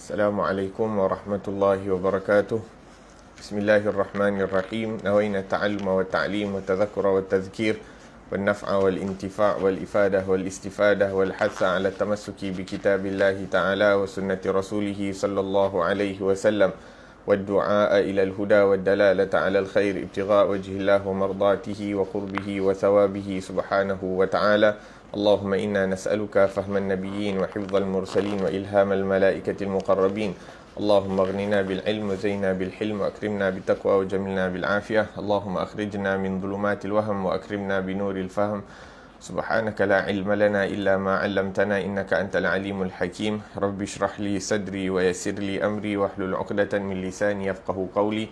Assalamualaikum warahmatullahi wabarakatuh. Bismillahirrahmanirrahim. Nawaina ta'alluma wa ta'lim wa tadhakkura wa tadhkir wal naf'a wal intifa' wal ifadah wal istifadah wal hatha 'ala tamassuki bi kitabillahi ta'ala wa sunnati rasulih sallallahu alaihi wasallam wad du'a ila al huda wad dalalata 'ala al khair ibtigha' wajhillah wa mardatihi wa qurbihi wa thawabihi subhanahu wa ta'ala. اللهم إنا نسألك فهم النبيين وحفظ المرسلين وإلهام الملائكة المقربين. اللهم اغننا بالعلم وزينا بالحلم وأكرمنا بالتقوى وجملنا بالعافية. اللهم أخرجنا من ظلمات الوهم وأكرمنا بنور الفهم. سبحانك لا علم لنا إلا ما علمتنا إنك أنت العليم الحكيم. رب اشرح لي صدري ويسر لي أمري واحلل عقدة من لساني يفقه قولي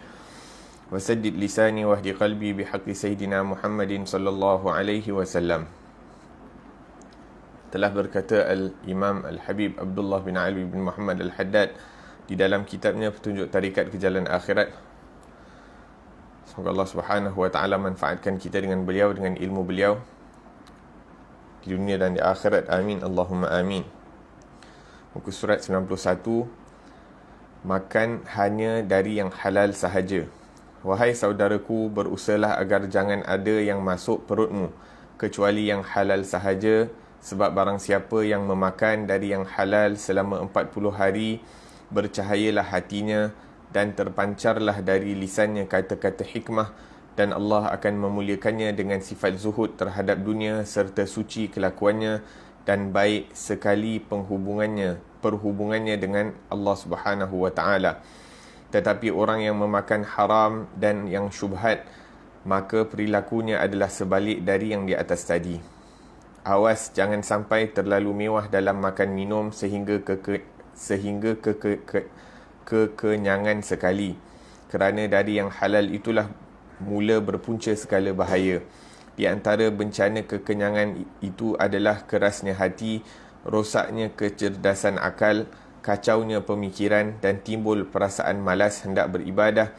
وسدد لساني واهد قلبي بحق سيدنا محمد صلى الله عليه وسلم. Telah berkata Al-Imam Al-Habib Abdullah bin Ali bin Muhammad Al-Haddad di dalam kitabnya Petunjuk Tarikat ke Jalan Akhirat. Semoga Allah Subhanahu wa taala manfaatkan kita dengan beliau, dengan ilmu beliau di dunia dan di akhirat. Amin Allahumma amin. Muka surat 91. Makan hanya dari yang halal sahaja. Wahai saudaraku, berusahalah agar jangan ada yang masuk perutmu kecuali yang halal sahaja. Sebab barang siapa yang memakan dari yang halal selama 40 hari, bercahayalah hatinya dan terpancarlah dari lisannya kata-kata hikmah, dan Allah akan memuliakannya dengan sifat zuhud terhadap dunia serta suci kelakuannya dan baik sekali perhubungannya dengan Allah Subhanahu wa taala. Tetapi orang yang memakan haram dan yang syubhat, maka perilakunya adalah sebalik dari yang di atas tadi. Awas jangan sampai terlalu mewah dalam makan minum sehingga kekenyangan sekali. Kerana dari yang halal itulah mula berpunca segala bahaya. Di antara bencana kekenyangan itu adalah kerasnya hati, rosaknya kecerdasan akal, kacaunya pemikiran dan timbul perasaan malas hendak beribadah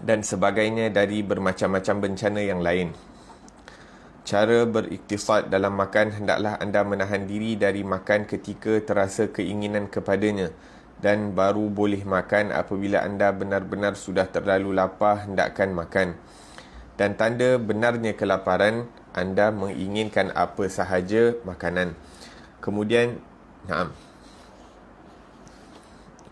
dan sebagainya dari bermacam-macam bencana yang lain. Cara beriktisad dalam makan, hendaklah anda menahan diri dari makan ketika terasa keinginan kepadanya, dan baru boleh makan apabila anda benar-benar sudah terlalu lapar hendakkan makan. Dan tanda benarnya kelaparan, anda menginginkan apa sahaja makanan. Kemudian,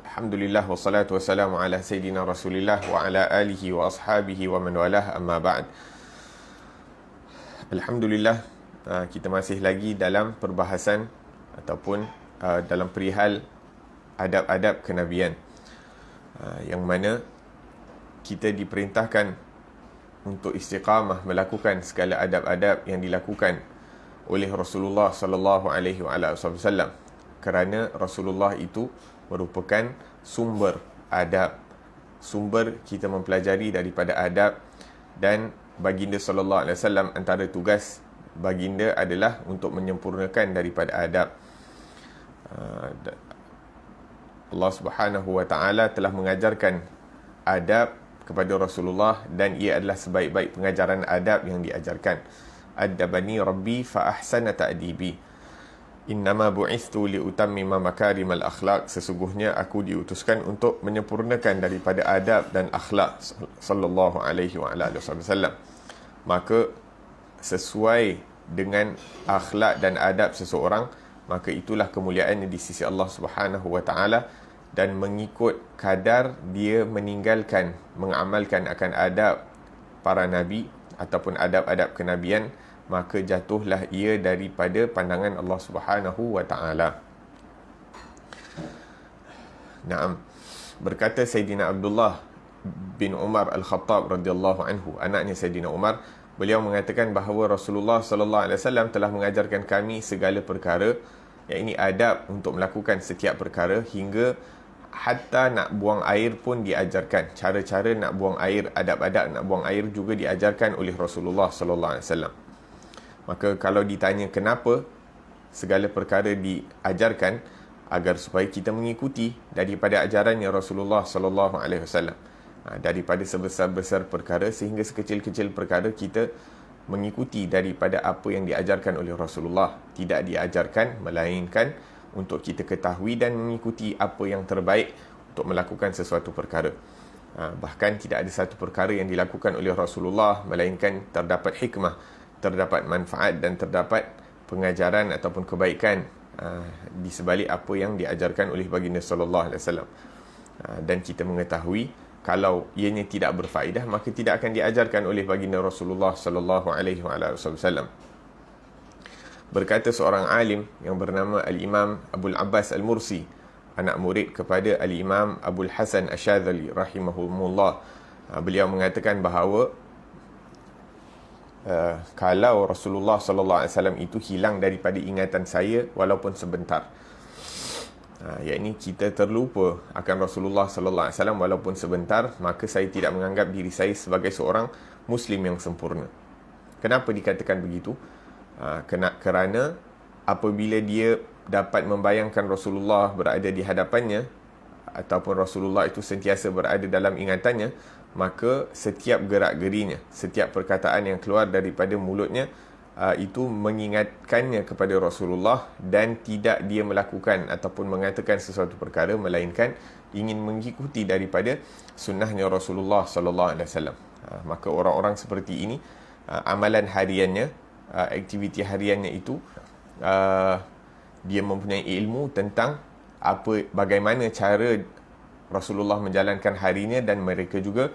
Alhamdulillah wassalatu wassalamu ala sayyidina Rasulillah wa ala alihi wa ashabihi wa man walah, amma ba'd. Alhamdulillah, kita masih lagi dalam perbahasan ataupun dalam perihal adab-adab kenabian, yang mana kita diperintahkan untuk istiqamah melakukan segala adab-adab yang dilakukan oleh Rasulullah sallallahu alaihi wasallam, kerana Rasulullah itu merupakan sumber adab, sumber kita mempelajari daripada adab. Dan baginda sallallahu alaihi wasallam, antara tugas baginda adalah untuk menyempurnakan daripada adab. Allah Subhanahu wa taala telah mengajarkan adab kepada Rasulullah, dan ia adalah sebaik-baik pengajaran adab yang diajarkan. Adabani Rabbi fa ahsana ta'dibi. Innama bu'ithtu liutammima makarimal akhlaq. Sesungguhnya aku diutuskan untuk menyempurnakan daripada adab dan akhlak. Sallallahu alaihi wa alihi wasallam. Maka sesuai dengan akhlak dan adab seseorang, maka itulah kemuliaannya di sisi Allah Subhanahu wa taala. Dan mengikut kadar dia meninggalkan, mengamalkan akan adab para nabi ataupun adab-adab kenabian, maka jatuhlah ia daripada pandangan Allah Subhanahu wa taala. Naam. Berkata Sayyidina Abdullah bin Umar Al-Khattab radhiyallahu anhu, anaknya Sayyidina Umar, beliau mengatakan bahawa Rasulullah sallallahu alaihi wasallam telah mengajarkan kami segala perkara, iaitu adab untuk melakukan setiap perkara, hingga hatta nak buang air pun diajarkan. Cara-cara nak buang air, adab-adab nak buang air juga diajarkan oleh Rasulullah sallallahu alaihi wasallam. Maka kalau ditanya kenapa segala perkara diajarkan, agar supaya kita mengikuti daripada ajarannya Rasulullah sallallahu alaihi wasallam. Daripada sebesar-besar perkara sehingga sekecil-kecil perkara, kita mengikuti daripada apa yang diajarkan oleh Rasulullah. Tidak diajarkan melainkan untuk kita ketahui dan mengikuti apa yang terbaik untuk melakukan sesuatu perkara. Bahkan tidak ada satu perkara yang dilakukan oleh Rasulullah melainkan terdapat hikmah, terdapat manfaat dan terdapat pengajaran ataupun kebaikan di sebalik apa yang diajarkan oleh baginda sallallahu alaihi wasallam. Dan kita mengetahui kalau ianya tidak berfaedah, maka tidak akan diajarkan oleh baginda Rasulullah sallallahu alaihi wasallam. Berkata seorang alim yang bernama Al-Imam Abul Abbas Al-Mursi, anak murid kepada Al-Imam Abul Hasan Asyadzali rahimahumullah. Beliau mengatakan bahawa kalau Rasulullah sallallahu alaihi wasallam itu hilang daripada ingatan saya walaupun sebentar, yakni kita terlupa akan Rasulullah sallallahu alaihi wasallam walaupun sebentar, maka saya tidak menganggap diri saya sebagai seorang muslim yang sempurna. Kenapa dikatakan begitu? Kerana apabila dia dapat membayangkan Rasulullah berada di hadapannya ataupun Rasulullah itu sentiasa berada dalam ingatannya, maka setiap gerak-gerinya, setiap perkataan yang keluar daripada mulutnya itu mengingatkannya kepada Rasulullah, dan tidak dia melakukan ataupun mengatakan sesuatu perkara melainkan ingin mengikuti daripada sunnahnya Rasulullah sallallahu alaihi wasallam. Maka orang-orang seperti ini, amalan hariannya, aktiviti hariannya itu, dia mempunyai ilmu tentang bagaimana cara Rasulullah menjalankan harinya, dan mereka juga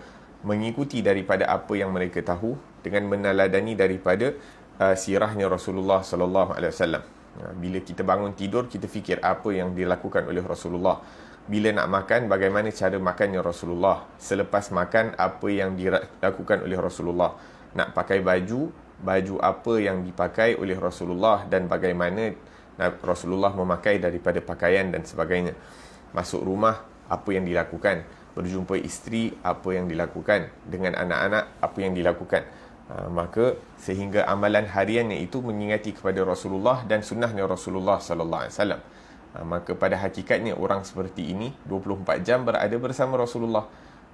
mengikuti daripada apa yang mereka tahu dengan meneladani daripada sirahnya Rasulullah sallallahu alaihi wasallam. Bila kita bangun tidur, kita fikir apa yang dilakukan oleh Rasulullah. Bila nak makan, bagaimana cara makannya Rasulullah. Selepas makan, apa yang dilakukan oleh Rasulullah. Nak pakai baju apa yang dipakai oleh Rasulullah, dan bagaimana Rasulullah memakai daripada pakaian dan sebagainya. Masuk rumah, apa yang dilakukan. Berjumpa isteri, apa yang dilakukan. Dengan anak-anak, apa yang dilakukan. Maka sehingga amalan hariannya itu mengingati kepada Rasulullah dan sunnahnya Rasulullah sallallahu alaihi wasallam. Maka pada hakikatnya orang seperti ini 24 jam berada bersama Rasulullah.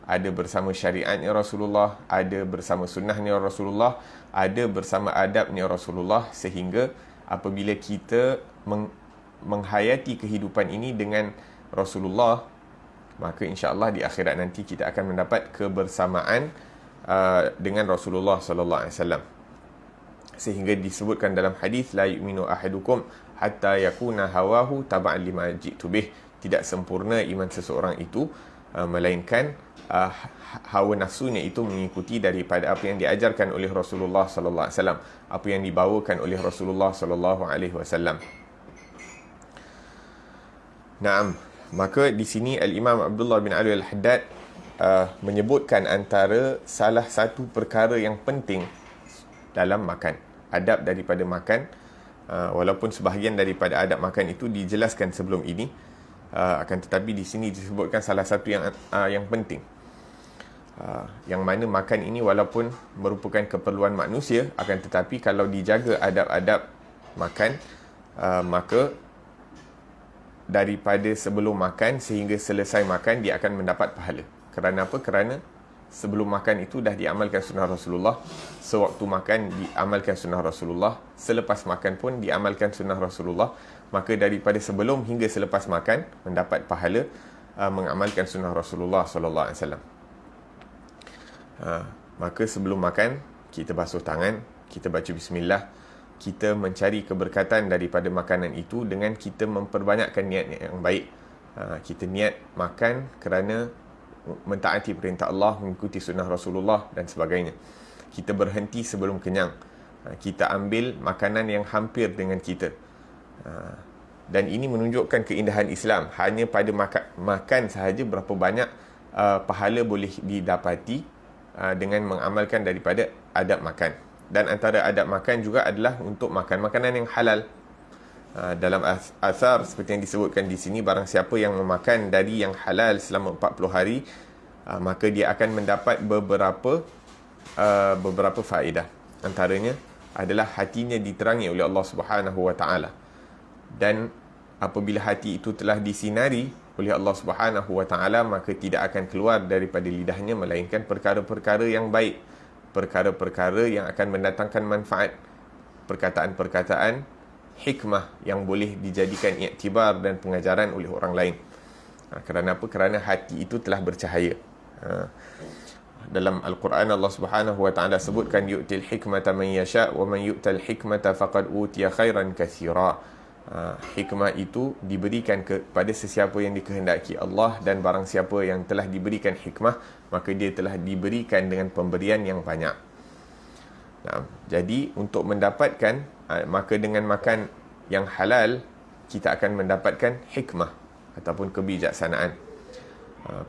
Ada bersama syariatnya Rasulullah, ada bersama sunnahnya Rasulullah, ada bersama adabnya Rasulullah, sehingga apabila kita menghayati kehidupan ini dengan Rasulullah, maka insya-Allah di akhirat nanti kita akan mendapat kebersamaan dengan Rasulullah sallallahu alaihi wasallam. Sehingga disebutkan dalam hadis, la yu'minu ahadukum hatta yakuna hawahu tab'an lima ji'tu bih. Tidak sempurna iman seseorang itu melainkan hawa nafsunya itu mengikuti daripada apa yang diajarkan oleh Rasulullah sallallahu alaihi wasallam, apa yang dibawakan oleh Rasulullah sallallahu alaihi wasallam. Naam, maka di sini Al-Imam Abdullah bin Ali Al-Haddad menyebutkan antara salah satu perkara yang penting dalam makan, adab daripada makan, walaupun sebahagian daripada adab makan itu dijelaskan sebelum ini, akan tetapi di sini disebutkan salah satu yang penting, yang mana makan ini walaupun merupakan keperluan manusia, akan tetapi kalau dijaga adab-adab makan, maka daripada sebelum makan sehingga selesai makan dia akan mendapat pahala. Kerana apa? Kerana sebelum makan itu dah diamalkan sunnah Rasulullah, sewaktu makan diamalkan sunnah Rasulullah, selepas makan pun diamalkan sunnah Rasulullah. Maka daripada sebelum hingga selepas makan mendapat pahala mengamalkan sunnah Rasulullah sallallahu alaihi wasallam. Maka sebelum makan kita basuh tangan, kita baca bismillah, kita mencari keberkatan daripada makanan itu dengan kita memperbanyakkan niat yang baik. Kita niat makan kerana mentaati perintah Allah, mengikuti sunnah Rasulullah dan sebagainya. Kita berhenti sebelum kenyang. Kita ambil makanan yang hampir dengan kita. Dan ini menunjukkan keindahan Islam. Hanya pada makan sahaja berapa banyak pahala boleh didapati dengan mengamalkan daripada adab makan. Dan antara adab makan juga adalah untuk makan makanan yang halal. Dalam asar seperti yang disebutkan di sini, barang siapa yang memakan dari yang halal selama 40 hari, maka dia akan mendapat beberapa faedah. Antaranya adalah hatinya diterangi oleh Allah Subhanahu wa taala. Dan apabila hati itu telah disinari oleh Allah Subhanahu wa taala, maka tidak akan keluar daripada lidahnya melainkan perkara-perkara yang baik, perkara-perkara yang akan mendatangkan manfaat, perkataan-perkataan hikmah yang boleh dijadikan iktibar dan pengajaran oleh orang lain. Kerana apa? Kerana hati itu telah bercahaya. Dalam Al-Quran Allah Subhanahu wa taala sebutkan yu'til hikmata man yasha wa man yu'tal hikmata faqad utiya khairan katsira. Hikmah itu diberikan kepada sesiapa yang dikehendaki Allah, dan barang siapa yang telah diberikan hikmah, maka dia telah diberikan dengan pemberian yang banyak. Jadi untuk mendapatkan, maka dengan makan yang halal kita akan mendapatkan hikmah ataupun kebijaksanaan.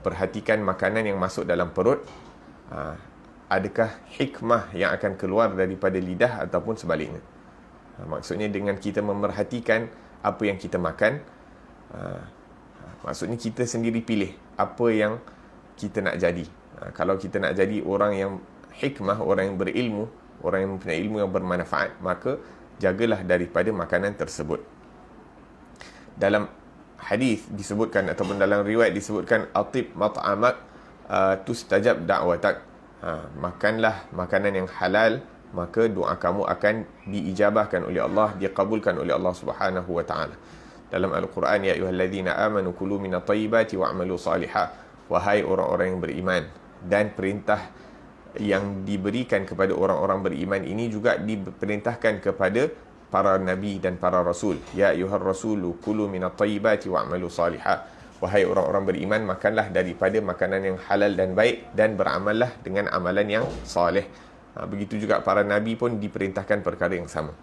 Perhatikan makanan yang masuk dalam perut, adakah hikmah yang akan keluar daripada lidah ataupun sebaliknya. Maksudnya dengan kita memerhatikan apa yang kita makan, maksudnya kita sendiri pilih apa yang kita nak jadi. Kalau kita nak jadi orang yang hikmah, orang yang berilmu, orang yang mempunyai ilmu yang bermanfaat, maka jagalah daripada makanan tersebut. Dalam hadis disebutkan ataupun dalam riwayat disebutkan atib mat'amak tustajab da'watak. Makanlah makanan yang halal, maka doa kamu akan diijabahkan oleh Allah, dikabulkan oleh Allah Subhanahu wa taala. Dalam Al-Quran, ya ayyuhallazina amanu kulu minat thayyibati wa'malu salihah. Wahai orang-orang yang beriman, dan perintah yang diberikan kepada orang-orang beriman ini juga diperintahkan kepada para nabi dan para rasul. Ya ayyuhar rasulu kulu minat thayyibati wa'malu salihah. Wahai orang-orang beriman, makanlah daripada makanan yang halal dan baik, dan beramallah dengan amalan yang soleh. Begitu juga para nabi pun diperintahkan perkara yang sama.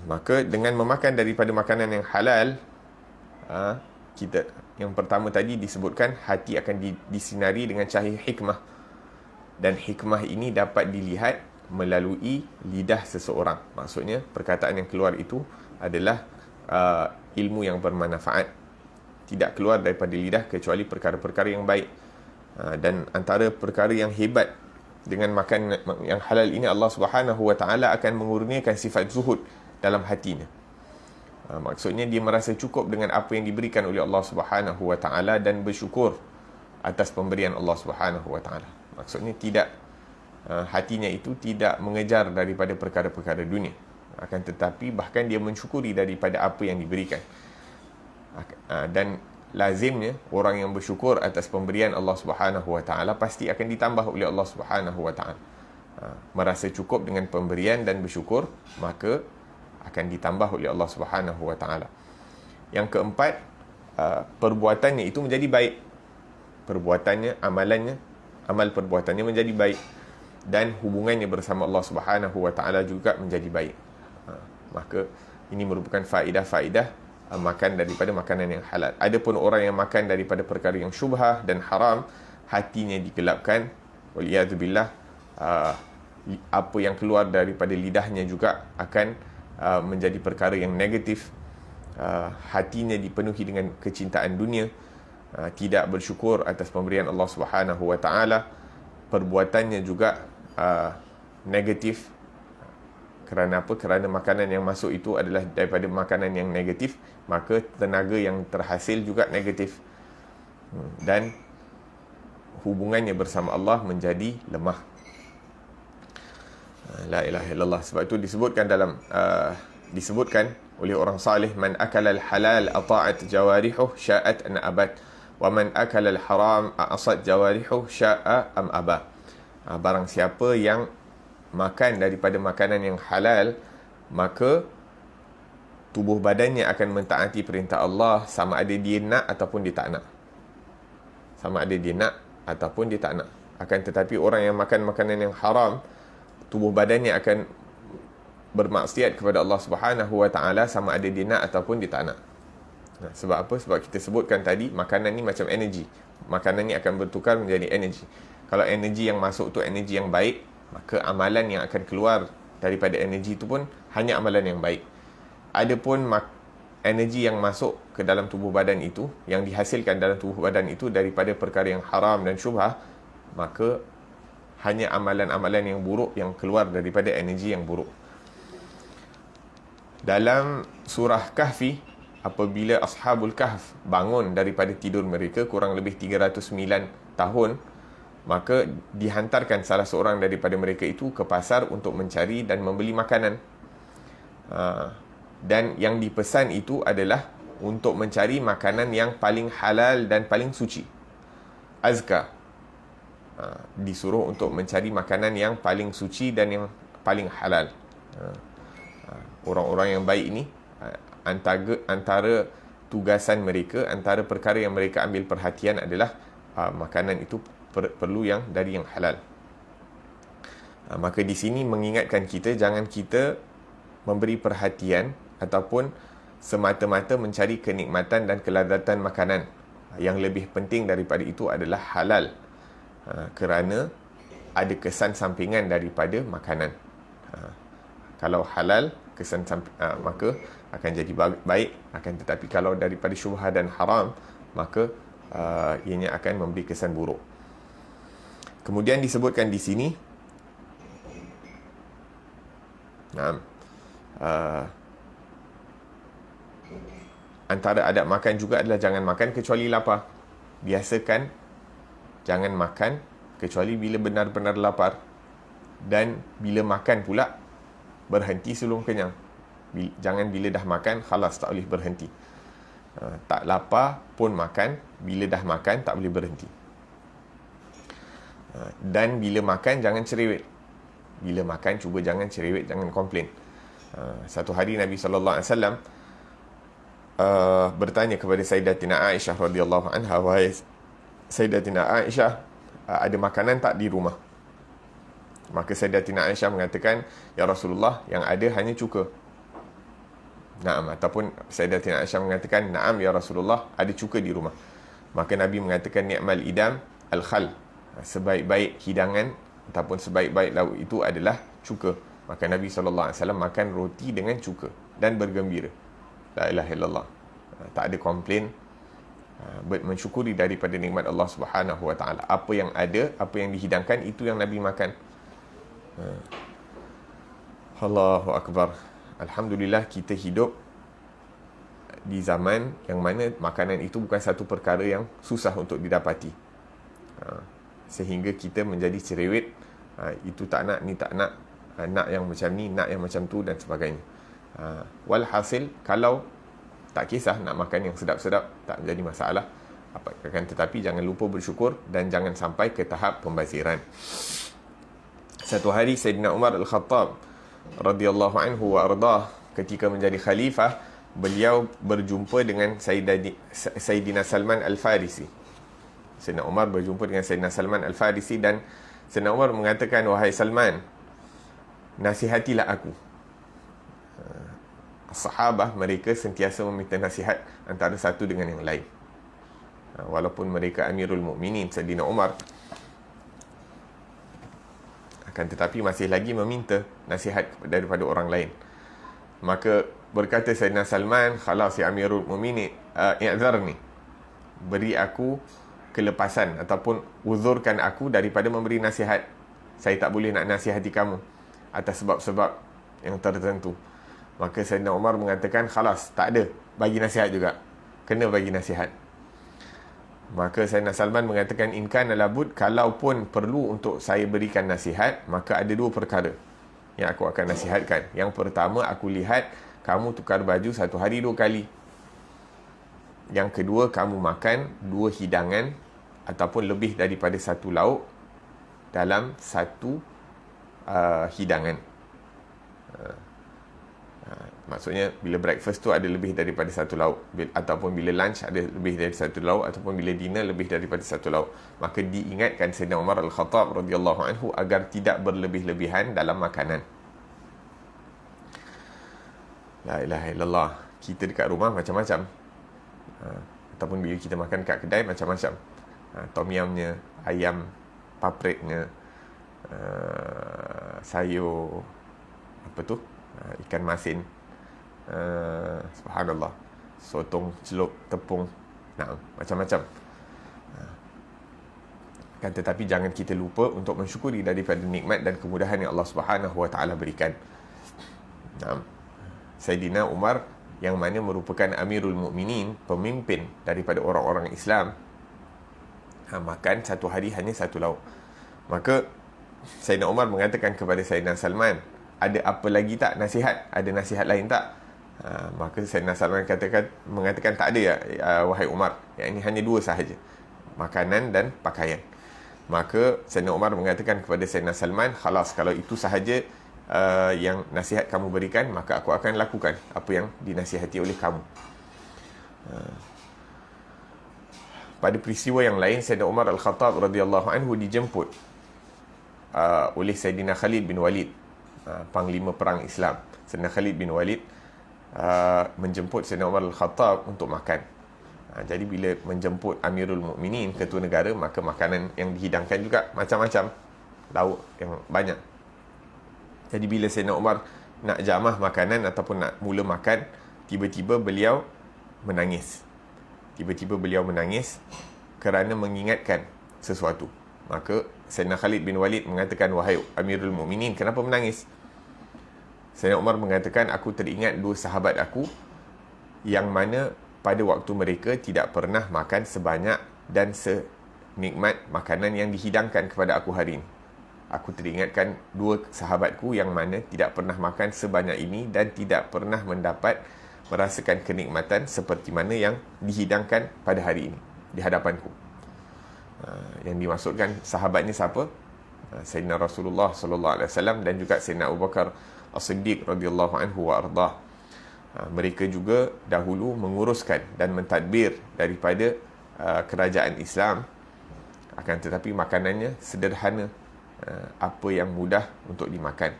Maka dengan memakan daripada makanan yang halal, kita, yang pertama tadi disebutkan, hati akan disinari dengan cahaya hikmah. Dan hikmah ini dapat dilihat melalui lidah seseorang. Maksudnya perkataan yang keluar itu adalah ilmu yang bermanfaat, tidak keluar daripada lidah kecuali perkara-perkara yang baik. Dan antara perkara yang hebat dengan makan yang halal ini, Allah Subhanahu wa taala akan mengurniakan sifat zuhud dalam hatinya. Maksudnya dia merasa cukup dengan apa yang diberikan oleh Allah Subhanahu wa taala dan bersyukur atas pemberian Allah Subhanahu wa taala. Maksudnya tidak, hatinya itu tidak mengejar daripada perkara-perkara dunia, akan tetapi bahkan dia mensyukuri daripada apa yang diberikan. Dan lazimnya orang yang bersyukur atas pemberian Allah Subhanahu wa taala pasti akan ditambah oleh Allah Subhanahu wa taala. Merasa cukup dengan pemberian dan bersyukur, maka akan ditambah oleh Allah Subhanahu wa taala. Yang keempat, perbuatannya itu menjadi baik. Perbuatannya, amal perbuatannya menjadi baik, dan hubungannya bersama Allah Subhanahu wa taala juga menjadi baik. Maka ini merupakan faedah-faedah makan daripada makanan yang halal. Adapun orang yang makan daripada perkara yang syubhah dan haram, hatinya digelapkan, waliyadzubillah, apa yang keluar daripada lidahnya juga akan menjadi perkara yang negatif. Hatinya dipenuhi dengan kecintaan dunia, tidak bersyukur atas pemberian Allah Subhanahu wa taala. Perbuatannya juga negatif. Kerana apa? Kerana makanan yang masuk itu adalah daripada makanan yang negatif, maka tenaga yang terhasil juga negatif, dan hubungannya bersama Allah menjadi lemah. La ilaha illallah. Sebab itu disebutkan disebutkan oleh orang salih, man akala al-halal ata'at jawarihuh sya'at an abat, wa man akala al-haram a'asat jawarihuh sya'a am aba. Barang siapa yang makan daripada makanan yang halal, maka tubuh badannya akan mentaati perintah Allah, sama ada dia nak ataupun dia tak nak. Sama ada dia nak ataupun dia tak nak. Akan tetapi orang yang makan makanan yang haram, tubuh badannya akan bermaksiat kepada Allah Subhanahu wa taala, sama ada dia nak ataupun dia tak nak. Sebab apa? Sebab kita sebutkan tadi, makanan ni macam energi. Makanan ni akan bertukar menjadi energi. Kalau energi yang masuk tu energi yang baik, maka amalan yang akan keluar daripada energi itu pun hanya amalan yang baik. Adapun energi yang masuk ke dalam tubuh badan itu, yang dihasilkan dalam tubuh badan itu daripada perkara yang haram dan syubhah, maka hanya amalan-amalan yang buruk yang keluar daripada energi yang buruk. Dalam surah Kahfi, apabila Ashabul Kahf bangun daripada tidur mereka kurang lebih 309 tahun, maka dihantarkan salah seorang daripada mereka itu ke pasar untuk mencari dan membeli makanan. Dan yang dipesan itu adalah untuk mencari makanan yang paling halal dan paling suci, azka. Disuruh untuk mencari makanan yang paling suci dan yang paling halal. Orang-orang yang baik ini, antara tugasan mereka, antara perkara yang mereka ambil perhatian adalah makanan itu perlu yang dari yang halal. Maka di sini mengingatkan kita, jangan kita memberi perhatian ataupun semata-mata mencari kenikmatan dan kelazatan makanan. Yang lebih penting daripada itu adalah halal, kerana ada kesan sampingan daripada makanan. Kalau halal, kesan maka akan jadi baik. Akan tetapi kalau daripada syubhat dan haram, maka ianya akan memberi kesan buruk. Kemudian disebutkan di sini, antara adab makan juga adalah jangan makan kecuali lapar. Biasakan jangan makan kecuali bila benar-benar lapar. Dan bila makan pula, berhenti sebelum kenyang. Jangan bila dah makan, khalas, tak boleh berhenti. Tak lapar pun makan, bila dah makan tak boleh berhenti. Dan bila makan jangan cerewet. Bila makan cuba jangan cerewet, jangan komplain. Satu hari Nabi SAW bertanya kepada Sayyidatina Aisyah radhiyallahu anha, wahai Sayyidatina Aisyah, ada makanan tak di rumah? Maka Sayyidatina Aisyah mengatakan, ya Rasulullah, yang ada hanya cuka. Naam, ataupun Sayyidatina Aisyah mengatakan, naam ya Rasulullah, ada cuka di rumah. Maka Nabi mengatakan, ni'mal idam al-khal, sebaik-baik hidangan ataupun sebaik-baik lauk itu adalah cuka. Maka Nabi SAW makan roti dengan cuka dan bergembira. La ilaha illallah. Tak ada komplain, mensyukuri daripada nikmat Allah Subhanahu wa taala. Apa yang ada, apa yang dihidangkan, itu yang Nabi makan. Allahu akbar. Alhamdulillah kita hidup di zaman yang mana makanan itu bukan satu perkara yang susah untuk didapati. Sehingga kita menjadi cerewet, itu tak nak, ni tak nak, nak yang macam ni, nak yang macam tu dan sebagainya. Walhasil, kalau tak kisah nak makan yang sedap-sedap, tak menjadi masalah. Akan tetapi jangan lupa bersyukur dan jangan sampai ke tahap pembaziran. Satu hari Sayyidina Umar Al-Khattab radhiyallahu anhu wa ardah, ketika menjadi khalifah, beliau berjumpa dengan Sayyidina Salman Al-Farisi. Sayyidina Umar berjumpa dengan Sayyidina Salman Al-Farisi dan Sayyidina Umar mengatakan, wahai Salman, nasihatilah aku. Sahabah mereka sentiasa meminta nasihat antara satu dengan yang lain. Walaupun mereka Amirul Mukminin Sayyidina Umar, akan tetapi masih lagi meminta nasihat daripada orang lain. Maka berkata Sayyidina Salman, khalas ya Amirul Mukminin, i'zarni, beri aku kelepasan ataupun uzurkan aku daripada memberi nasihat. Saya tak boleh nak nasihati kamu atas sebab-sebab yang tertentu. Maka Sayyidina Umar mengatakan, khalas, tak ada, bagi nasihat juga, kena bagi nasihat. Maka Sayyidina Salman mengatakan, in kana labud, kalaupun perlu untuk saya berikan nasihat, maka ada dua perkara yang aku akan nasihatkan. Yang pertama, aku lihat kamu tukar baju satu hari 2 kali. Yang kedua, kamu makan 2 hidangan ataupun lebih daripada 1 lauk dalam 1 hidangan. Maksudnya bila breakfast tu ada lebih daripada 1 lauk, ataupun bila lunch ada lebih dari 1 lauk, ataupun bila dinner lebih daripada 1 lauk. Maka diingatkan Sayyidina Umar Al-Khattab radhiyallahu anhu agar tidak berlebih-lebihan dalam makanan. La ilaha illallah. Kita dekat rumah macam-macam, ataupun bila kita makan kat kedai macam-macam. Tom yumnya, ayam papritnya, sayur apa tu, ikan masin, subhanallah, sotong, celup, tepung, macam-macam. Kan tetapi jangan kita lupa untuk mensyukuri daripada nikmat dan kemudahan yang Allah Subhanahu wa taala berikan. Sayyidina Umar yang mana merupakan Amirul Mukminin, pemimpin daripada orang-orang Islam, makan satu hari hanya 1 lauk. Maka Sayyidina Umar mengatakan kepada Sayyidina Salman, ada apa lagi tak nasihat? Ada nasihat lain tak? Maka Sayyidina Salman mengatakan tak ada ya, wahai Umar. Yang ini hanya dua sahaja, makanan dan pakaian. Maka Sayyidina Umar mengatakan kepada Sayyidina Salman, khalas, kalau itu sahaja yang nasihat kamu berikan, maka aku akan lakukan apa yang dinasihati oleh kamu. Pada peristiwa yang lain, Sayyidina Umar Al-Khattab radhiyallahu anhu dijemput oleh Sayyidina Khalid bin Walid, panglima perang Islam. Sayyidina Khalid bin Walid menjemput Sayyidina Umar Al-Khattab untuk makan. Jadi bila menjemput Amirul Mukminin, ketua negara, maka makanan yang dihidangkan juga macam-macam, lauk yang banyak. Jadi bila Sayyidina Umar nak jamah makanan ataupun nak mula makan, tiba-tiba beliau menangis. Tiba-tiba beliau menangis kerana mengingatkan sesuatu. Maka Sayyidina Khalid bin Walid mengatakan, wahai Amirul Mukminin, kenapa menangis? Sayyidina Umar mengatakan, aku teringat dua sahabat aku yang mana pada waktu mereka tidak pernah makan sebanyak dan senikmat makanan yang dihidangkan kepada aku hari ini. Aku teringatkan dua sahabatku yang mana tidak pernah makan sebanyak ini dan tidak pernah merasakan kenikmatan seperti mana yang dihidangkan pada hari ini di hadapanku. Yang dimaksudkan sahabatnya siapa? Sayyidina Rasulullah sallallahu alaihi wasallam dan juga Sayyidina Abu Bakar As-Siddiq radhiyallahu anhu wa ardah. Mereka juga dahulu menguruskan dan mentadbir daripada kerajaan Islam, akan tetapi makanannya sederhana, apa yang mudah untuk dimakan.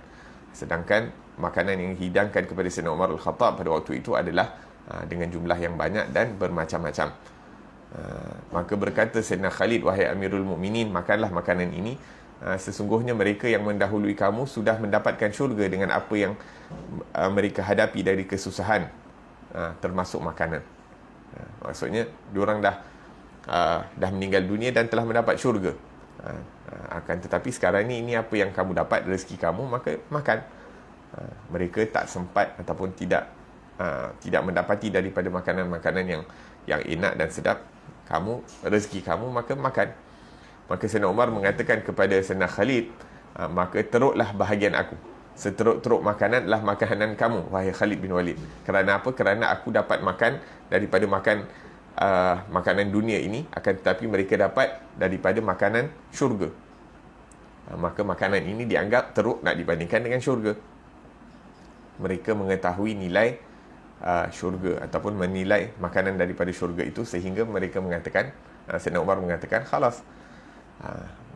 Sedangkan makanan yang dihidangkan kepada Sayyidina Umar Al-Khattab pada waktu itu adalah dengan jumlah yang banyak dan bermacam-macam. Maka berkata Sayyidina Khalid, wahai Amirul Mukminin, makanlah makanan ini. Sesungguhnya mereka yang mendahului kamu sudah mendapatkan syurga dengan apa yang mereka hadapi dari kesusahan, termasuk makanan. Maksudnya diorang dah meninggal dunia dan telah mendapat syurga. Akan tetapi sekarang ini apa yang kamu dapat, rezeki kamu, maka makan. Mereka tak sempat ataupun tidak mendapati daripada makanan-makanan yang enak dan sedap. Rezeki kamu, maka makan. Maka Sayyidina Umar mengatakan kepada Sayyidina Khalid, maka teruklah bahagian aku. Seteruk-teruk makanan adalah makanan kamu, wahai Khalid bin Walid. Kerana apa? Kerana aku dapat makan daripada makanan dunia ini, akan tetapi mereka dapat daripada makanan syurga. Maka makanan ini dianggap teruk nak dibandingkan dengan syurga. Mereka mengetahui nilai syurga ataupun menilai makanan daripada syurga itu, sehingga mereka mengatakan, Sayyidina Umar mengatakan, khalas,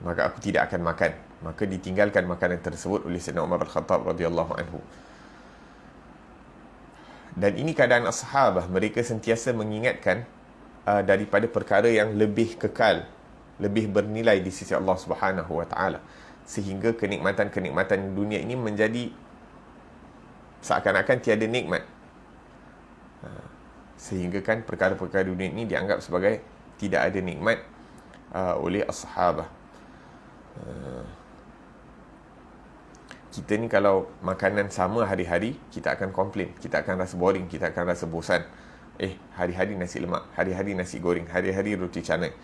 maka aku tidak akan makan. Maka ditinggalkan makanan tersebut oleh Sayyidina Umar Al-Khattab radhiyallahu anhu. Dan ini keadaan ashabah, mereka sentiasa mengingatkan daripada perkara yang lebih kekal, lebih bernilai di sisi Allah Subhanahu wa taala, sehingga kenikmatan-kenikmatan dunia ini menjadi seakan-akan tiada nikmat. Sehingga kan perkara-perkara dunia ini dianggap sebagai tidak ada nikmat oleh ashabah. Kita ni kalau makanan sama hari-hari, kita akan komplain, kita akan rasa boring, kita akan rasa bosan. Hari-hari nasi lemak, hari-hari nasi goreng, hari-hari roti canai,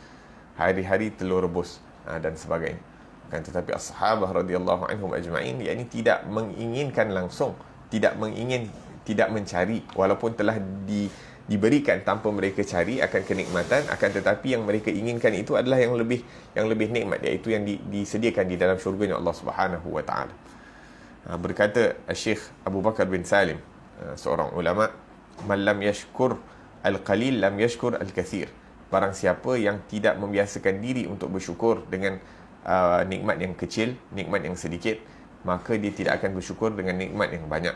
hari-hari telur rebus, dan sebagainya. Kan tetapi ashabah radhiyallahu anhum ajma'in, yakni tidak menginginkan langsung, tidak mencari, walaupun telah diberikan tanpa mereka cari akan kenikmatan, akan tetapi yang mereka inginkan itu adalah yang lebih nikmat, iaitu yang disediakan di dalam syurganya Allah Subhanahu wa taala. Berkata Syekh Abu Bakar bin Salim, seorang ulama, man lam yashkur al-qalil lam yashkur al-kathir. Barang siapa yang tidak membiasakan diri untuk bersyukur dengan nikmat yang kecil, nikmat yang sedikit, maka dia tidak akan bersyukur dengan nikmat yang banyak.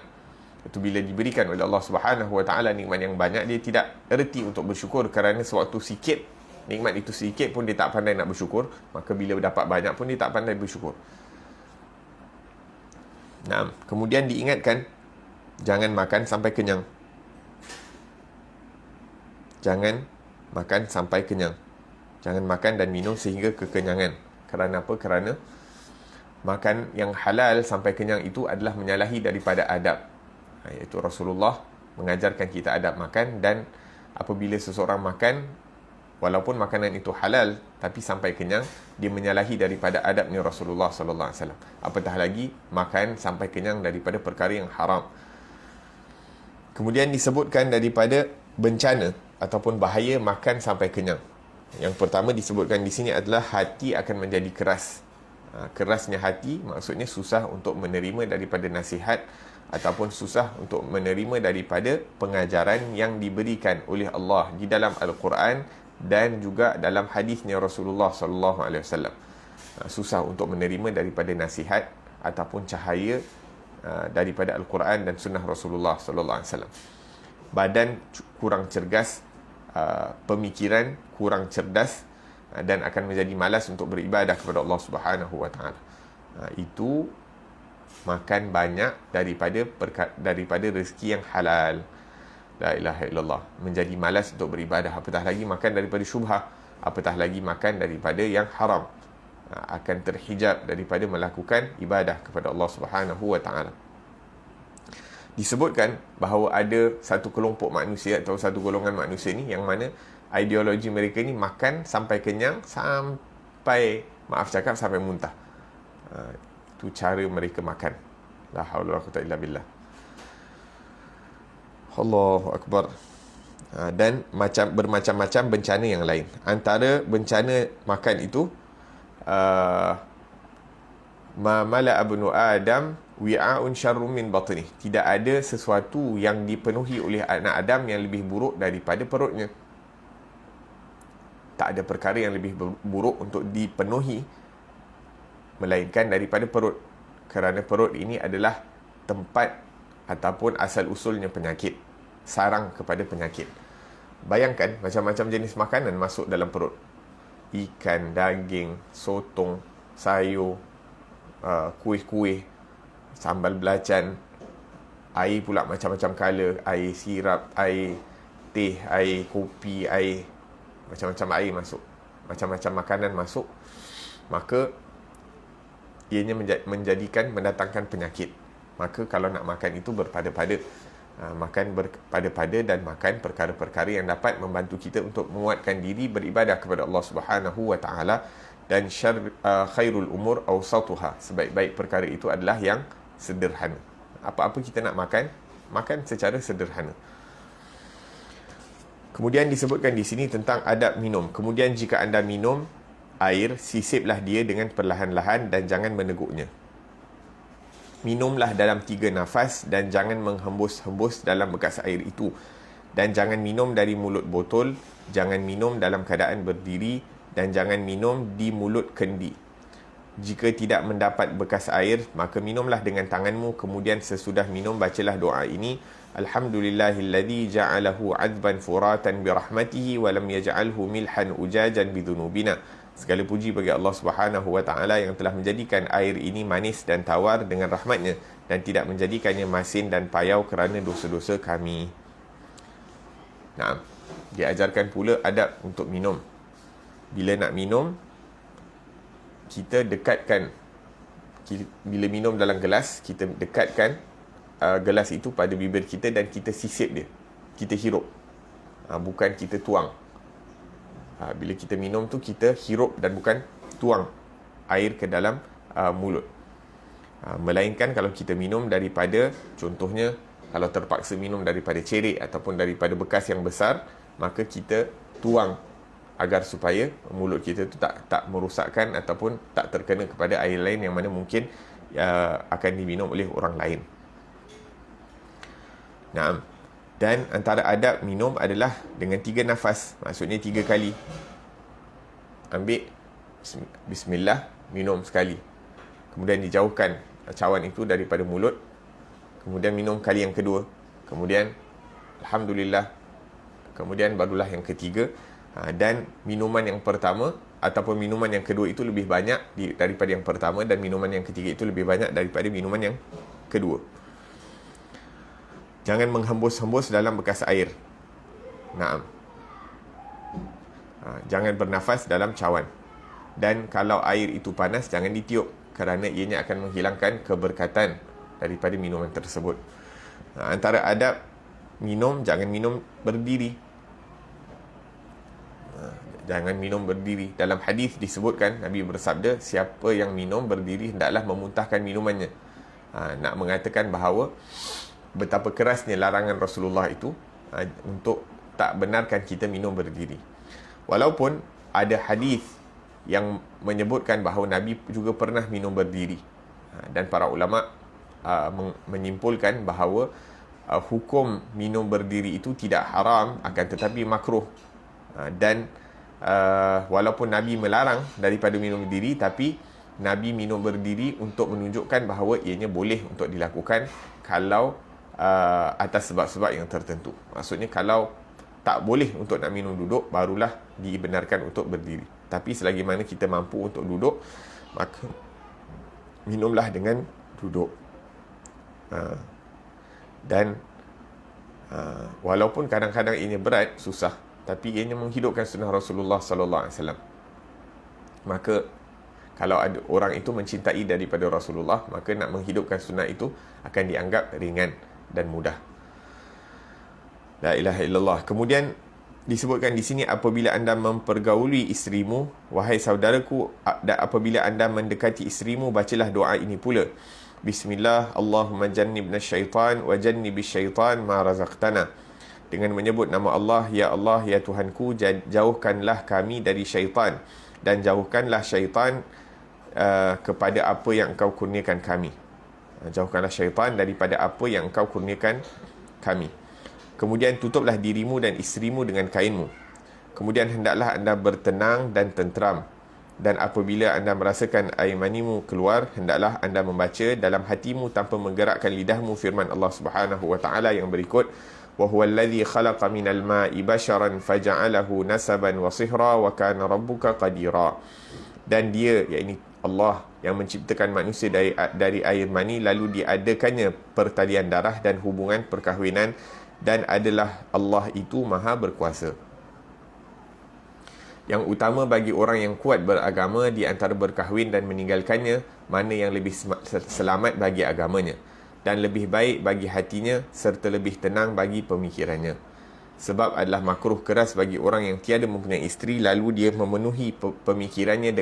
Itu bila diberikan oleh Allah Subhanahu wa taala nikmat yang banyak, dia tidak erti untuk bersyukur, kerana sewaktu sikit, nikmat itu sedikit pun dia tak pandai nak bersyukur, maka bila dapat banyak pun dia tak pandai bersyukur. Nah, kemudian diingatkan, jangan makan sampai kenyang. Jangan makan sampai kenyang. Jangan makan dan minum sehingga kekenyangan. Kerana apa? Kerana makan yang halal sampai kenyang itu adalah menyalahi daripada adab. Iaitu Rasulullah mengajarkan kita adab makan, dan apabila seseorang makan walaupun makanan itu halal, tapi sampai kenyang, dia menyalahi daripada adabnya Rasulullah sallallahu alaihi wasallam. Apatah lagi makan sampai kenyang daripada perkara yang haram. Kemudian disebutkan daripada bencana ataupun bahaya makan sampai kenyang. Yang pertama disebutkan di sini adalah hati akan menjadi keras. Kerasnya hati maksudnya susah untuk menerima daripada nasihat ataupun susah untuk menerima daripada pengajaran yang diberikan oleh Allah di dalam Al-Quran dan juga dalam hadisnya Rasulullah sallallahu alaihi wasallam. Susah untuk menerima daripada nasihat ataupun cahaya daripada Al-Quran dan sunnah Rasulullah sallallahu alaihi wasallam. Badan kurang cergas, pemikiran kurang cerdas, dan akan menjadi malas untuk beribadah kepada Allah Subhanahu wa taala. Itu makan banyak daripada rezeki yang halal. La ilaha illallah. Menjadi malas untuk beribadah, apatah lagi makan daripada syubhah, apatah lagi makan daripada yang haram. Akan terhijab daripada melakukan ibadah kepada Allah Subhanahu wa taala. Disebutkan bahawa ada satu kelompok manusia atau satu golongan manusia ni yang mana ideologi mereka ni makan sampai kenyang, sampai, maaf cakap, sampai muntah. Itu cara mereka makan. La haula wala quwwata illa billah. Allahu akbar. Dan bermacam-macam bencana yang lain. Antara bencana makan itu, ma mala abnu adam wi'a'un syarrun min batnih. Tidak ada sesuatu yang dipenuhi oleh anak Adam yang lebih buruk daripada perutnya. Tak ada perkara yang lebih buruk untuk dipenuhi melainkan daripada perut. Kerana perut ini adalah tempat ataupun asal usulnya penyakit, sarang kepada penyakit. Bayangkan macam-macam jenis makanan masuk dalam perut. Ikan, daging, sotong, sayur, kuih-kuih, sambal belacan, air pula macam-macam color, air sirap, air teh, air kopi, air, macam-macam air masuk, macam-macam makanan masuk, maka ianya mendatangkan penyakit. Maka kalau nak makan itu berpada-pada, makan berpada-pada dan makan perkara-perkara yang dapat membantu kita untuk menguatkan diri beribadah kepada Allah Subhanahu wa taala. Dan khairul umur awsatuha, sebaik-baik perkara itu adalah yang sederhana. Apa-apa kita nak makan, makan secara sederhana. Kemudian disebutkan di sini tentang adab minum. Kemudian jika anda minum air, sisiplah dia dengan perlahan-lahan dan jangan meneguknya. Minumlah dalam 3 nafas dan jangan menghembus-hembus dalam bekas air itu. Dan jangan minum dari mulut botol, jangan minum dalam keadaan berdiri, dan jangan minum di mulut kendi. Jika tidak mendapat bekas air, maka minumlah dengan tanganmu. Kemudian sesudah minum, bacalah doa ini. Alhamdulillahilladzi ja'alahu 'adban furatan birahmatihi wa lam yaj'alhu milhan ujajan bidhunubina. Segala puji bagi Allah Subhanahu wa taala yang telah menjadikan air ini manis dan tawar dengan rahmatnya dan tidak menjadikannya masin dan payau kerana dosa-dosa kami. Nah, diajarkan pula adab untuk minum. Bila nak minum, kita dekatkan, bila minum dalam gelas, kita dekatkan gelas itu pada bibir kita dan kita sisip dia, kita hirup, bukan kita tuang. Bila kita minum tu, kita hirup dan bukan tuang air ke dalam mulut. Melainkan kalau kita minum daripada, contohnya kalau terpaksa minum daripada cerik ataupun daripada bekas yang besar, maka kita tuang agar supaya mulut kita tu tak merosakkan ataupun tak terkena kepada air lain yang mana mungkin akan diminum oleh orang lain. Naam. Dan antara adab minum adalah dengan 3 nafas. Maksudnya 3 kali. Ambil bismillah, minum sekali. Kemudian dijauhkan cawan itu daripada mulut. Kemudian minum kali yang kedua. Kemudian alhamdulillah. Kemudian barulah yang ketiga. Dan minuman yang pertama ataupun minuman yang kedua itu lebih banyak daripada yang pertama, dan minuman yang ketiga itu lebih banyak daripada minuman yang kedua. Jangan menghembus-hembus dalam bekas air. Naam. Jangan bernafas dalam cawan. Dan kalau air itu panas, jangan ditiup, kerana ianya akan menghilangkan keberkatan daripada minuman tersebut. Antara adab minum, jangan minum berdiri. jangan minum berdiri. Dalam hadis disebutkan, Nabi bersabda, siapa yang minum berdiri hendaklah memuntahkan minumannya. Nak mengatakan bahawa betapa kerasnya larangan Rasulullah itu untuk tak benarkan kita minum berdiri. Walaupun ada hadis yang menyebutkan bahawa Nabi juga pernah minum berdiri, dan para ulama menyimpulkan bahawa hukum minum berdiri itu tidak haram, akan tetapi makruh. Dan walaupun Nabi melarang daripada minum berdiri, tapi Nabi minum berdiri untuk menunjukkan bahawa ianya boleh untuk dilakukan kalau atas sebab-sebab yang tertentu. Maksudnya kalau tak boleh untuk nak minum duduk, barulah dibenarkan untuk berdiri. Tapi selagi mana kita mampu untuk duduk, maka minumlah dengan duduk. Dan walaupun kadang-kadang ini berat, susah, tapi ianya menghidupkan sunnah Rasulullah sallallahu alaihi wasallam. Maka kalau ada orang itu mencintai daripada Rasulullah, maka nak menghidupkan sunnah itu akan dianggap ringan dan mudah. La ilaha illallah. Kemudian disebutkan di sini, apabila anda mempergauli isterimu, wahai saudaraku, dan apabila anda mendekati isterimu, bacalah doa ini pula. Bismillah, Allahumma jannibna syaitan wa jannibish syaitan ma razaqtana. Dengan menyebut nama Allah, ya Allah, ya Tuhanku, jauhkanlah kami dari syaitan, dan jauhkanlah syaitan kepada apa yang engkau kurniakan kami. Jauhkanlah syaitan daripada apa yang engkau kurniakan kami. Kemudian tutuplah dirimu dan isterimu dengan kainmu. Kemudian hendaklah anda bertenang dan tenteram. Dan apabila anda merasakan air manimu keluar, hendaklah anda membaca dalam hatimu tanpa menggerakkan lidahmu firman Allah Subhanahu wa taala yang berikut, wa huwal ladzi khalaqa minal ma'i basharan faja'alahu nasaban wa sihra wa kana rabbuka qadira. Dan dia, yakni Allah, yang menciptakan manusia dari air mani, lalu diadakannya pertalian darah dan hubungan perkahwinan, dan adalah Allah itu maha berkuasa. Yang utama bagi orang yang kuat beragama di antara berkahwin dan meninggalkannya, mana yang lebih selamat bagi agamanya, dan lebih baik bagi hatinya, serta lebih tenang bagi pemikirannya. Sebab adalah makruh keras bagi orang yang tiada mempunyai isteri, lalu dia memenuhi pemikirannya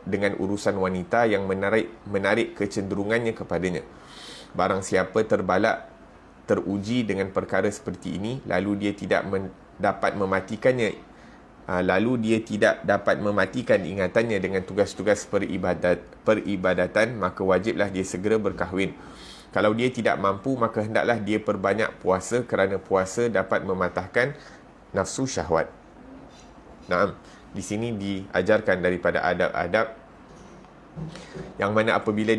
dengan urusan wanita yang menarik kecenderungannya kepadanya. Barang siapa teruji dengan perkara seperti ini, lalu dia tidak dapat mematikannya, ingatannya dengan tugas-tugas peribadatan, maka wajiblah dia segera berkahwin. Kalau dia tidak mampu, maka hendaklah dia perbanyak puasa, kerana puasa dapat mematahkan nafsu syahwat. Naam, di sini diajarkan daripada adab-adab yang mana apabila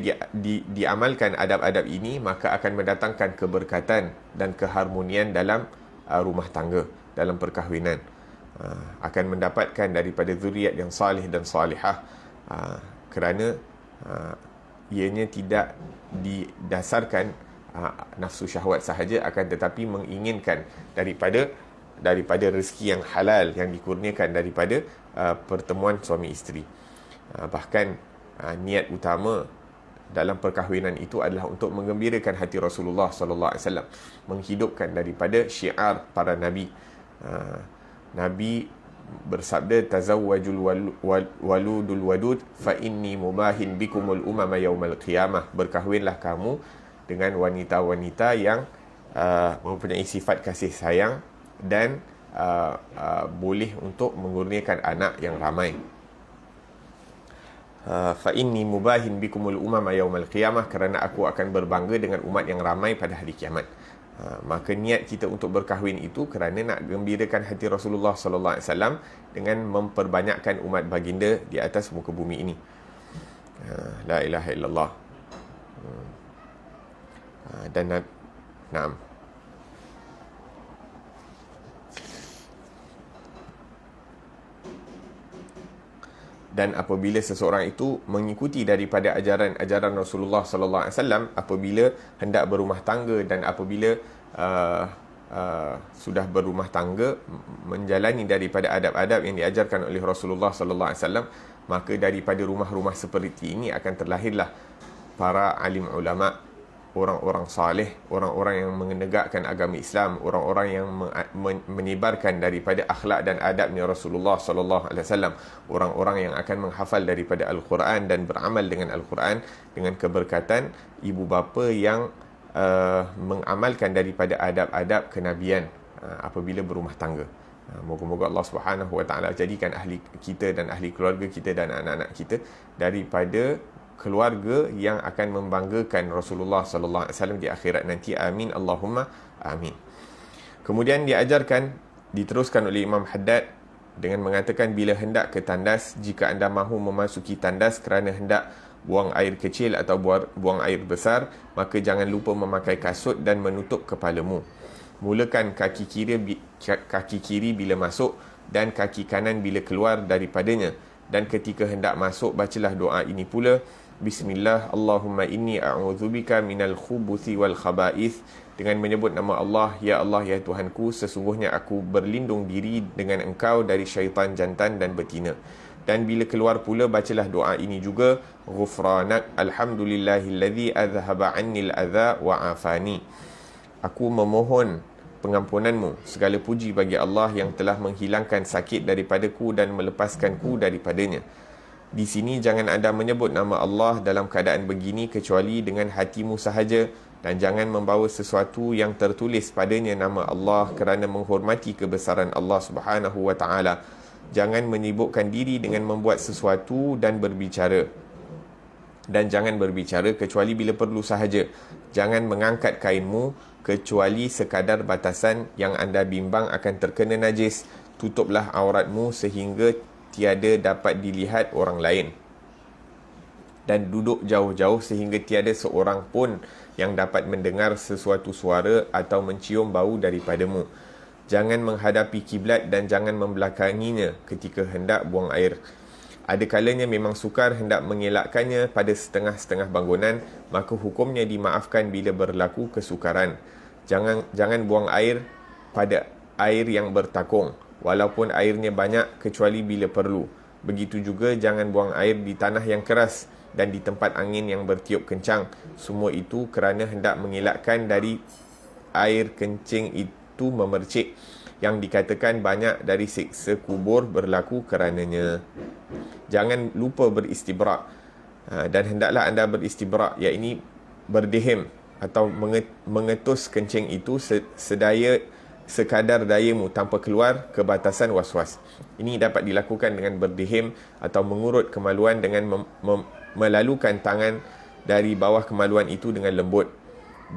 diamalkan adab-adab ini, maka akan mendatangkan keberkatan dan keharmonian dalam rumah tangga, dalam perkahwinan. Akan mendapatkan daripada zuriat yang salih dan salihah, kerana ianya tidak didasarkan nafsu syahwat sahaja, akan tetapi menginginkan daripada rezeki yang halal yang dikurniakan daripada pertemuan suami isteri. Bahkan niat utama dalam perkahwinan itu adalah untuk menggembirakan hati Rasulullah sallallahu alaihi wasallam, menghidupkan daripada syiar para nabi. Nabi bersabda, tazawwajul waludul wadud fa inni mubahin bikumul umama yaumal qiyamah. Berkahwinlah kamu dengan wanita-wanita yang mempunyai sifat kasih sayang dan boleh untuk mengurniakan anak yang ramai. Fa inni mubahin bikumul umama yaumal qiyamah, kerana aku akan berbangga dengan umat yang ramai pada hari kiamat. Maka niat kita untuk berkahwin itu kerana nak gembirakan hati Rasulullah sallallahu alaihi wasallam dengan memperbanyakkan umat baginda di atas muka bumi ini. La ilaha illallah. Dan naam. Dan apabila seseorang itu mengikuti daripada ajaran Rasulullah sallallahu alaihi wasallam apabila hendak berumah tangga, dan apabila sudah berumah tangga, menjalani daripada adab-adab yang diajarkan oleh Rasulullah sallallahu alaihi wasallam, maka daripada rumah-rumah seperti ini akan terlahirlah para alim ulama orang-orang saleh, orang-orang yang menegakkan agama Islam, orang-orang yang menyebarkan daripada akhlak dan adabnya Rasulullah sallallahu alaihi wasallam, orang-orang yang akan menghafal daripada Al-Quran dan beramal dengan Al-Quran, dengan keberkatan ibu bapa yang mengamalkan daripada adab-adab kenabian apabila berumah tangga. Moga-moga Allah Subhanahu Wa Taala jadikan ahli kita dan ahli keluarga kita dan anak-anak kita daripada keluarga yang akan membanggakan Rasulullah sallallahu alaihi wasallam di akhirat nanti. Amin Allahumma amin. Kemudian diteruskan oleh Imam Haddad dengan mengatakan, bila hendak ke tandas, jika anda mahu memasuki tandas kerana hendak buang air kecil atau buang air besar, maka jangan lupa memakai kasut dan menutup kepalamu. Mulakan kaki kiri bila masuk dan kaki kanan bila keluar daripadanya. Dan ketika hendak masuk, bacalah doa ini pula. Bismillah, Allahumma inni a'udzubika minal khubuthi wal khaba'ith. Dengan menyebut nama Allah, ya Allah, ya Tuhanku, sesungguhnya aku berlindung diri dengan Engkau dari syaitan jantan dan betina. Dan bila keluar pula, bacalah doa ini juga. Ghufranak, alhamdulillahilladzi azhaba annil adha wa afani. Aku memohon pengampunanmu. Segala puji bagi Allah yang telah menghilangkan sakit daripadaku dan melepaskanku daripadanya. Di sini jangan anda menyebut nama Allah dalam keadaan begini kecuali dengan hatimu sahaja, dan jangan membawa sesuatu yang tertulis padanya nama Allah kerana menghormati kebesaran Allah Subhanahu Wa Taala. Jangan menyibukkan diri dengan membuat sesuatu dan jangan berbicara kecuali bila perlu sahaja. Jangan mengangkat kainmu kecuali sekadar batasan yang anda bimbang akan terkena najis. Tutuplah auratmu sehingga tiada dapat dilihat orang lain. Dan duduk jauh-jauh sehingga tiada seorang pun yang dapat mendengar sesuatu suara atau mencium bau daripadamu. Jangan menghadapi kiblat dan jangan membelakanginya ketika hendak buang air. Ada kalanya memang sukar hendak mengelakkannya pada setengah-setengah bangunan, maka hukumnya dimaafkan bila berlaku kesukaran. Jangan buang air pada air yang bertakung, walaupun airnya banyak, kecuali bila perlu. Begitu juga jangan buang air di tanah yang keras dan di tempat angin yang bertiup kencang. Semua itu kerana hendak mengelakkan dari air kencing itu memercik, yang dikatakan banyak dari siksa kubur berlaku kerananya. Jangan lupa beristibrak, dan hendaklah anda beristibrak, iaitu berdihim atau mengetus kencing itu sekadar dayamu tanpa keluar ke batasan was-was. Ini dapat dilakukan dengan berdihim atau mengurut kemaluan dengan melalukan tangan dari bawah kemaluan itu dengan lembut,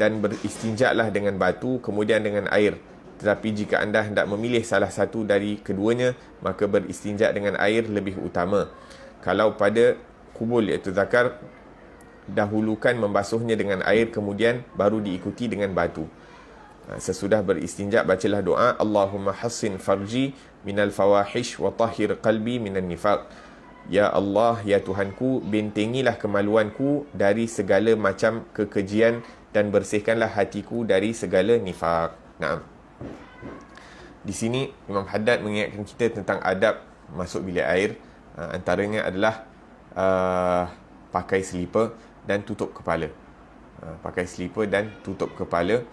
dan beristinjaklah dengan batu kemudian dengan air. Tetapi jika anda hendak memilih salah satu dari keduanya, maka beristinjak dengan air lebih utama. Kalau pada kubul iaitu zakar, dahulukan membasuhnya dengan air kemudian baru diikuti dengan batu. Sesudah beristinjak, bacalah doa Allahumma hassin farji minal fawahish wa tahhir qalbi minan nifaq. Ya Allah, ya Tuhanku, bentengilah kemaluanku dari segala macam kekejian dan bersihkanlah hatiku dari segala nifaq. Naam. Di sini Imam Haddad mengingatkan kita tentang adab masuk bilik air. Antaranya adalah pakai selipar dan tutup kepala. Pakai selipar dan tutup kepala.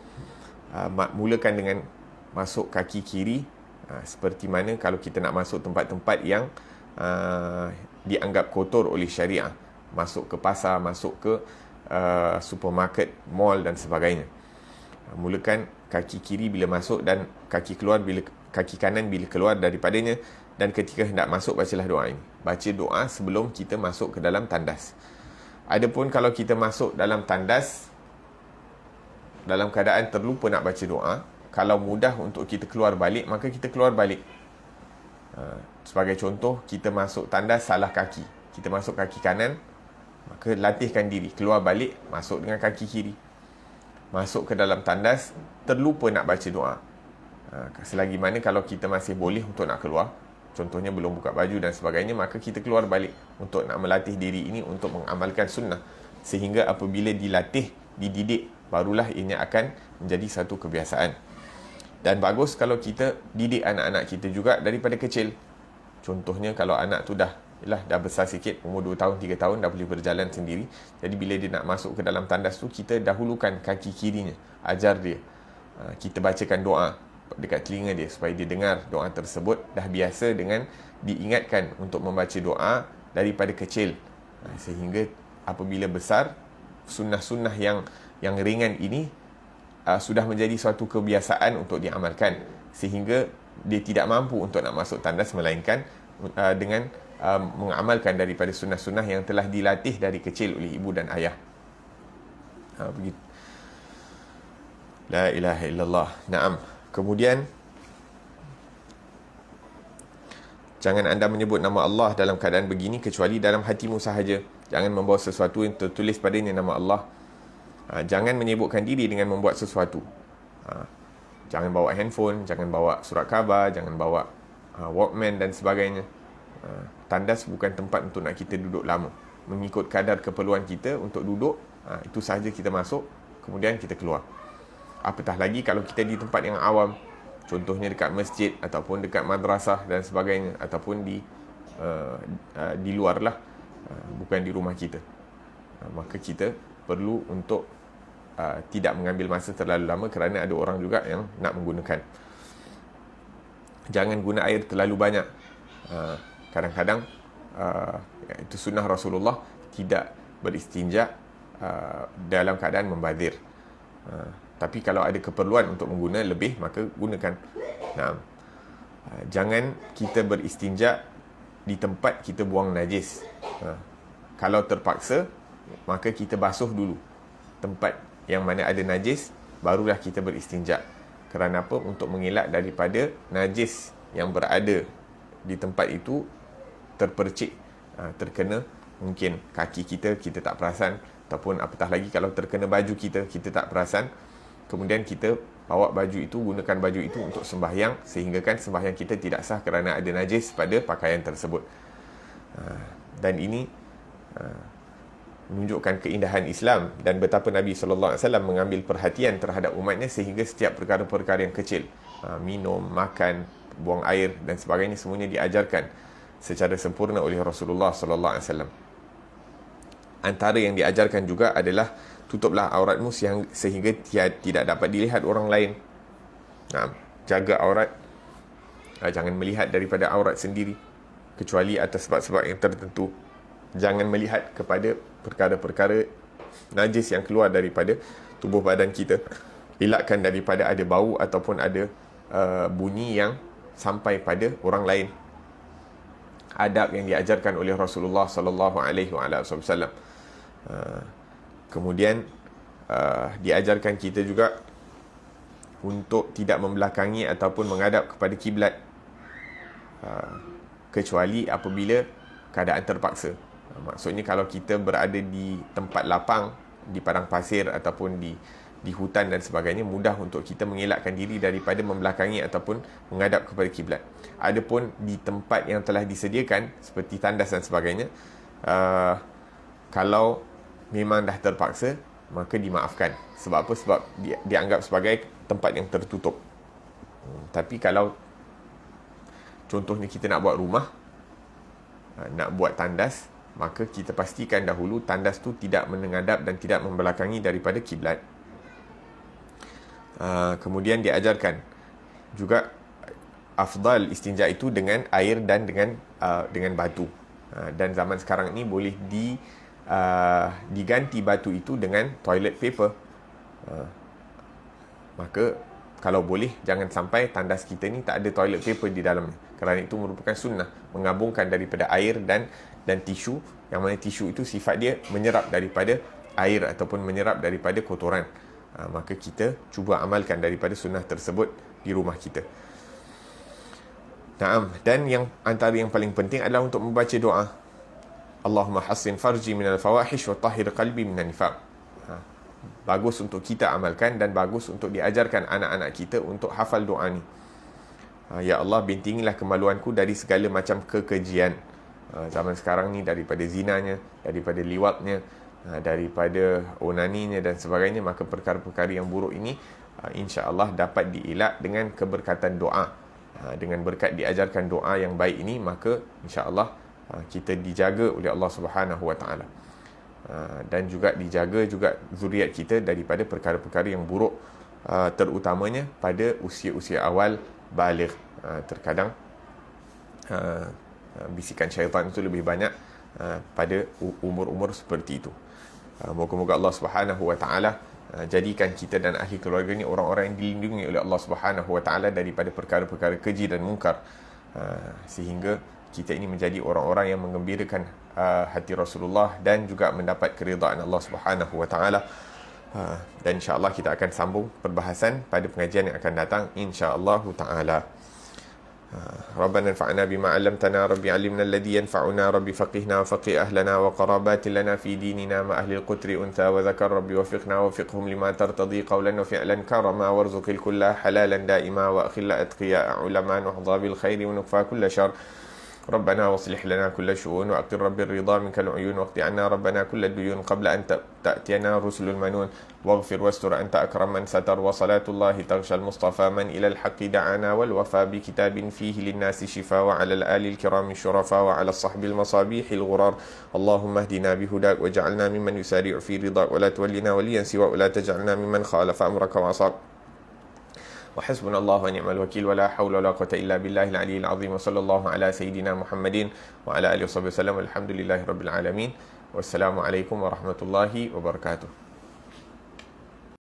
Mulakan dengan masuk kaki kiri, seperti mana kalau kita nak masuk tempat-tempat yang dianggap kotor oleh syariah, masuk ke pasar, masuk ke supermarket, mall dan sebagainya. Mulakan kaki kiri bila masuk dan kaki kanan bila keluar daripadanya. Dan ketika hendak masuk, bacalah doa ini. Baca doa sebelum kita masuk ke dalam tandas. Adapun kalau kita masuk dalam tandas dalam keadaan terlupa nak baca doa, kalau mudah untuk kita keluar balik, maka kita keluar balik. Sebagai contoh, kita masuk tandas salah kaki, kita masuk kaki kanan, maka latihkan diri, keluar balik, masuk dengan kaki kiri. Masuk ke dalam tandas, terlupa nak baca doa. Selagi mana kalau kita masih boleh untuk nak keluar, contohnya belum buka baju dan sebagainya, maka kita keluar balik untuk nak melatih diri ini untuk mengamalkan sunnah. Sehingga apabila dilatih, dididik, barulah ini akan menjadi satu kebiasaan. Dan bagus kalau kita didik anak-anak kita juga daripada kecil. Contohnya kalau anak tu dah Yalah, dah besar sikit, umur 2 tahun, 3 tahun, dah boleh berjalan sendiri. Jadi bila dia nak masuk ke dalam tandas tu, kita dahulukan kaki kirinya, ajar dia. Kita bacakan doa dekat telinga dia supaya dia dengar doa tersebut. Dah biasa dengan diingatkan untuk membaca doa daripada kecil, sehingga apabila besar, sunnah-sunnah yang ringan ini sudah menjadi suatu kebiasaan untuk diamalkan, sehingga dia tidak mampu untuk nak masuk tandas, melainkan dengan mengamalkan daripada sunnah-sunnah yang telah dilatih dari kecil oleh ibu dan ayah. Begitu. La ilaha illallah. Naam. Kemudian, jangan anda menyebut nama Allah dalam keadaan begini kecuali dalam hatimu sahaja. Jangan membawa sesuatu yang tertulis padanya nama Allah. Jangan menyebutkan diri dengan membuat sesuatu. Jangan bawa handphone, jangan bawa surat khabar, jangan bawa Walkman dan sebagainya. Tandas bukan tempat untuk nak kita duduk lama. Mengikut kadar keperluan kita untuk duduk, itu sahaja kita masuk, kemudian kita keluar. Apatah lagi kalau kita di tempat yang awam, contohnya dekat masjid ataupun dekat madrasah dan sebagainya, ataupun di luar lah, bukan di rumah kita. Maka kita perlu untuk tidak mengambil masa terlalu lama, kerana ada orang juga yang nak menggunakan. Jangan guna air terlalu banyak. Kadang-kadang itu sunnah Rasulullah tidak beristinja dalam keadaan membazir. Tapi kalau ada keperluan untuk mengguna lebih, maka gunakan. Jangan kita beristinja di tempat kita buang najis. Kalau terpaksa, maka kita basuh dulu tempat yang mana ada najis, barulah kita beristinja. Kerana apa? Untuk mengelak daripada najis yang berada di tempat itu terpercik, terkena mungkin kaki kita, kita tak perasan, ataupun apatah lagi kalau terkena baju kita, kita tak perasan. Kemudian kita bawa baju itu, gunakan baju itu untuk sembahyang, sehingga kan sembahyang kita tidak sah kerana ada najis pada pakaian tersebut. Dan ini menunjukkan keindahan Islam dan betapa Nabi SAW mengambil perhatian terhadap umatnya, sehingga setiap perkara-perkara yang kecil, minum, makan, buang air dan sebagainya, semuanya diajarkan secara sempurna oleh Rasulullah SAW. Antara yang diajarkan juga adalah tutuplah auratmu sehingga tidak dapat dilihat orang lain. Jaga aurat. Jangan melihat daripada aurat sendiri kecuali atas sebab-sebab yang tertentu. Jangan melihat kepada perkara-perkara najis yang keluar daripada tubuh badan kita. Elakkan daripada ada bau ataupun ada bunyi yang sampai pada orang lain. Adab yang diajarkan oleh Rasulullah SAW. Kemudian diajarkan kita juga untuk tidak membelakangi ataupun menghadap kepada kiblat, kecuali apabila keadaan terpaksa. Maksudnya kalau kita berada di tempat lapang, di padang pasir ataupun di hutan dan sebagainya, mudah untuk kita mengelakkan diri daripada membelakangi ataupun menghadap kepada kiblat. Adapun di tempat yang telah disediakan seperti tandas dan sebagainya, kalau memang dah terpaksa, maka dimaafkan. Sebab apa? Sebab dianggap sebagai tempat yang tertutup. Tapi kalau contohnya kita nak buat rumah, nak buat tandas, maka kita pastikan dahulu tandas tu tidak menghadap dan tidak membelakangi daripada kiblat. Kemudian diajarkan juga afdal istinja itu dengan air dan dengan batu. Dan zaman sekarang ni boleh diganti batu itu dengan toilet paper. Maka kalau boleh, jangan sampai tandas kita ni tak ada toilet paper di dalamnya, kerana itu merupakan sunnah, menggabungkan daripada air dan tisu, yang mana tisu itu sifat dia menyerap daripada air ataupun menyerap daripada kotoran. Maka kita cuba amalkan daripada sunnah tersebut di rumah kita. Dan antara yang paling penting adalah untuk membaca doa. Allahumma hassin farji minal fawahish wa tahhir qalbi minan nifaq. Bagus untuk kita amalkan dan bagus untuk diajarkan anak-anak kita untuk hafal doa ni. Ya Allah, bintingilah kemaluanku dari segala macam kekejian. Zaman sekarang ni, daripada zinanya, daripada liwatnya, daripada onaninya dan sebagainya. Maka perkara-perkara yang buruk ini insya-Allah dapat dielak dengan keberkatan doa. Dengan berkat diajarkan doa yang baik ini, maka insya-Allah kita dijaga oleh Allah Subhanahu Wa Taala. Dan juga dijaga juga zuriat kita daripada perkara-perkara yang buruk, terutamanya pada usia-usia awal baligh. Terkadang bisikan syaitan itu lebih banyak pada umur-umur seperti itu. Moga-moga Allah Subhanahu Wa Taala jadikan kita dan ahli keluarga ni orang-orang yang dilindungi oleh Allah Subhanahu Wa Taala daripada perkara-perkara keji dan mungkar, sehingga kita ini menjadi orang-orang yang menggembirakan hati Rasulullah dan juga mendapat keridaan Allah Subhanahu Wa Taala. Dan insya-Allah kita akan sambung perbahasan pada pengajian yang akan datang insya-Allah taala. ربنا انفعنا بما علمتنا ربي علمنا الذي ينفعنا ربي فقهنا وفقه أهلنا وقرابات لنا في ديننا مع أهل القتر أنثى وذكر ربي وفقنا وفقهم لما ترتضي قولا وفعلا كرما وارزق الكل حلالا دائما وأخل أتقياء علماء نحظى بالخير ونكفى كل شر ربنا واصلح لنا كل شؤون وأقر رب الرضا منك العيون واقض عنا ربنا كل الديون قبل أن تأتينا رسل المنون واغفر واستر أنت أكرم من ستر وصلاة الله تغشى المصطفى من إلى الحق دعانا والوفى بكتاب فيه للناس شفاء وعلى الآل الكرام الشرفاء وعلى الصحب المصابيح الغرار اللهم اهدنا بهداك واجعلنا ممن يسارع في رضاك ولا تولنا وليا سواك ولا تجعلنا ممن خالف أمرك وعصاك وحسبنا الله ونعم الوكيل ولا حول ولا قوة إلا بالله العلي العظيم وصلى الله على سيدنا محمد وعلى آله وصحبه وسلم والحمد لله رب العالمين والسلام عليكم ورحمة الله وبركاته.